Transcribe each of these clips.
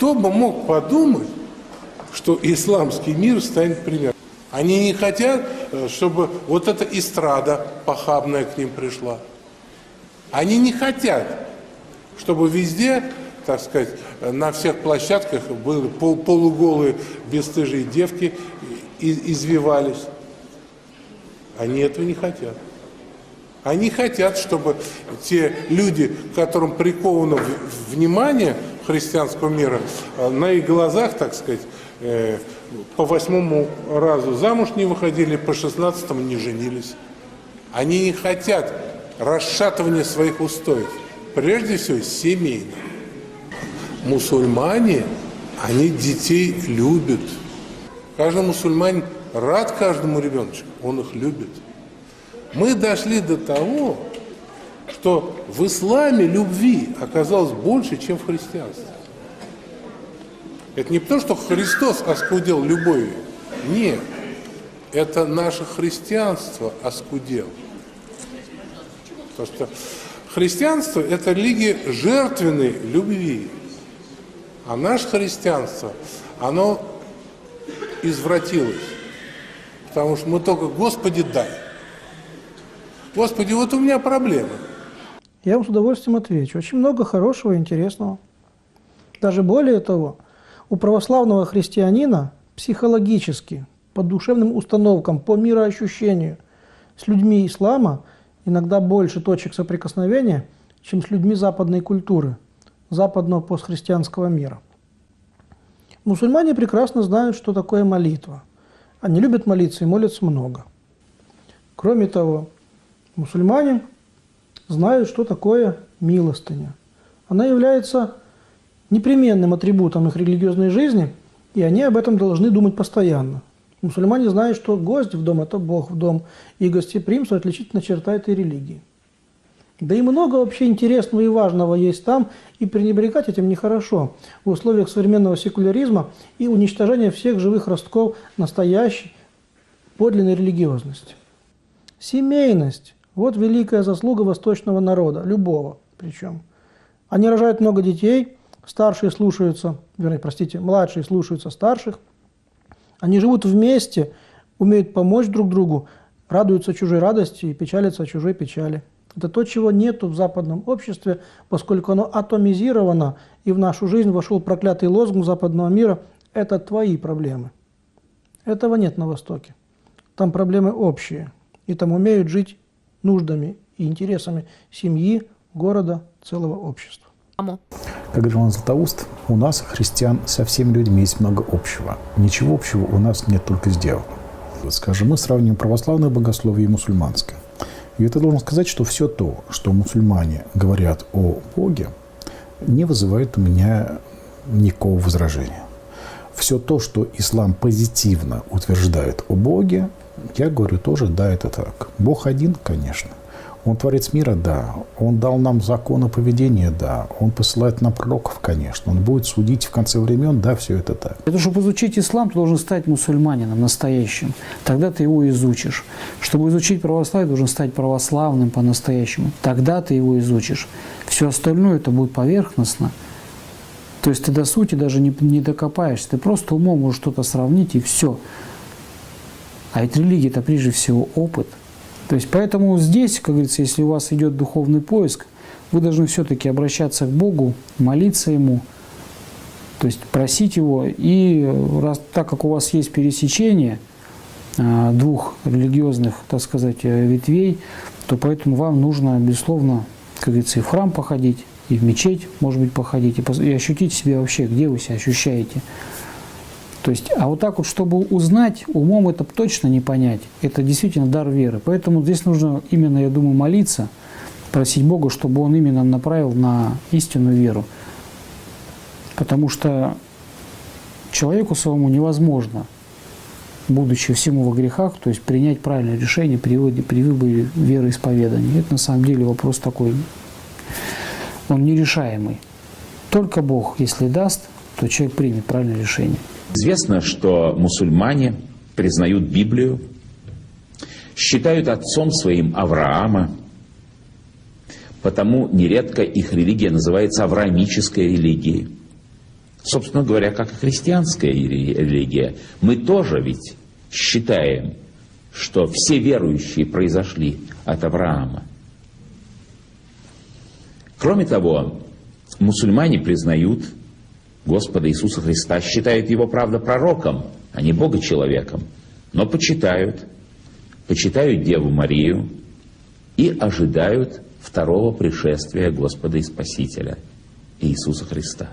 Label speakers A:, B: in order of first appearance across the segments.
A: Кто бы мог подумать, что исламский мир станет примером? Они не хотят, чтобы вот эта эстрада похабная к ним пришла. Они не хотят, чтобы везде, так сказать, на всех площадках были полуголые бесстыжие девки извивались. Они этого не хотят. Они хотят, чтобы те люди, которым приковано внимание христианского мира, на их глазах, так сказать, по 8-му разу замуж не выходили, по 16-му не женились. Они не хотят расшатывания своих устоев, прежде всего семейных. Мусульмане, они детей любят. Каждый мусульманин рад каждому ребеночку, он их любит. Мы дошли до того, что в исламе любви оказалось больше, чем в христианстве. Это не потому, что Христос оскудел любовью. Нет. Это наше христианство оскудело. Потому что христианство – это религия жертвенной любви. А наше христианство, оно извратилось. Потому что мы только «Господи, дай». Господи, вот у меня проблема.
B: Я вам с удовольствием отвечу. Очень много хорошего и интересного. Даже более того, у православного христианина психологически, по душевным установкам, по мироощущению с людьми ислама иногда больше точек соприкосновения, чем с людьми западной культуры, западного постхристианского мира. Мусульмане прекрасно знают, что такое молитва. Они любят молиться и молятся много. Кроме того, мусульмане знают, что такое милостыня. Она является непременным атрибутом их религиозной жизни, и они об этом должны думать постоянно. Мусульмане знают, что гость в дом – это Бог в дом, и гостеприимство – отличительная черта этой религии. Да и много вообще интересного и важного есть там, и пренебрегать этим нехорошо в условиях современного секуляризма и уничтожения всех живых ростков настоящей, подлинной религиозности. Семейность – вот великая заслуга восточного народа, любого причем. Они рожают много детей, старшие слушаются, младшие слушаются старших. Они живут вместе, умеют помочь друг другу, радуются чужой радости и печалятся о чужой печали. Это то, чего нету в западном обществе, поскольку оно атомизировано, и в нашу жизнь вошел проклятый лозунг западного мира – это твои проблемы. Этого нет на Востоке. Там проблемы общие, и там умеют жить нуждами и интересами семьи, города, целого общества.
C: Как говорил Иван Златоуст, у нас, христиан, со всеми людьми есть много общего. Ничего общего у нас нет, только с дьяволом. Скажем, мы сравним православное богословие и мусульманское. И это должен сказать, что все то, что мусульмане говорят о Боге, не вызывает у меня никакого возражения. Все то, что ислам позитивно утверждает о Боге, я говорю тоже, да, это так. Бог один, конечно. Он творец мира, да. Он дал нам законы поведения, да. Он посылает нам пророков, конечно. Он будет судить в конце времен, да, все это так.
D: Для того, чтобы изучить ислам, ты должен стать мусульманином настоящим. Тогда ты его изучишь. Чтобы изучить православие, ты должен стать православным по-настоящему. Тогда ты его изучишь. Все остальное это будет поверхностно. То есть ты до сути даже не докопаешься. Ты просто умом можешь что-то сравнить и все. А ведь религия – это прежде всего опыт. То есть поэтому здесь, как говорится, если у вас идет духовный поиск, вы должны все-таки обращаться к Богу, молиться Ему, то есть просить Его. И раз, так как у вас есть пересечение двух религиозных, так сказать, ветвей, то поэтому вам нужно, безусловно, как говорится, и в храм походить, и в мечеть, может быть, походить, и ощутить себя вообще, где вы себя ощущаете. То есть, а вот так вот, чтобы узнать, умом это точно не понять. Это действительно дар веры. Поэтому здесь нужно именно, я думаю, молиться, просить Бога, чтобы Он именно направил на истинную веру. Потому что человеку самому невозможно, будучи всему во грехах, то есть принять правильное решение при выборе вероисповедания. Это на самом деле вопрос такой, он нерешаемый. Только Бог, если даст, то человек примет правильное решение.
E: Известно, что мусульмане признают Библию, считают отцом своим Авраама, потому нередко их религия называется авраамической религией. Собственно говоря, как и христианская религия. Мы тоже ведь считаем, что все верующие произошли от Авраама. Кроме того, мусульмане признают Господа Иисуса Христа, считают Его, правда, пророком, а не Бога-человеком, но почитают Деву Марию и ожидают второго пришествия Господа и Спасителя Иисуса Христа.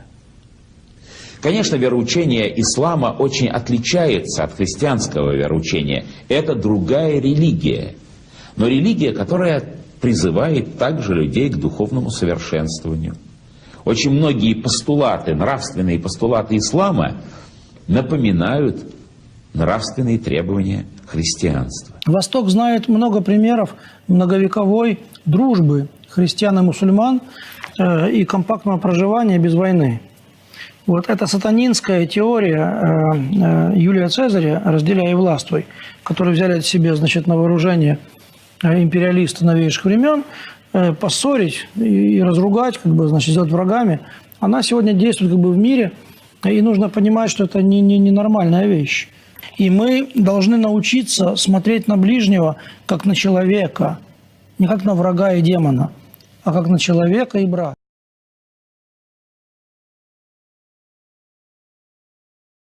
E: Конечно, вероучение ислама очень отличается от христианского вероучения. Это другая религия, но религия, которая призывает также людей к духовному совершенствованию. Очень многие постулаты, нравственные постулаты ислама напоминают нравственные требования христианства.
B: Восток знает много примеров многовековой дружбы христиан и мусульман и компактного проживания без войны. Вот эта сатанинская теория Юлия Цезаря «Разделяй и властвуй», которую взяли себе, значит, на вооружение империалисты новейших времен, поссорить и разругать, как бы, значит, сделать врагами, она сегодня действует как бы в мире, и нужно понимать, что это не нормальная вещь. И мы должны научиться смотреть на ближнего как на человека, не как на врага и демона, а как на человека и брата.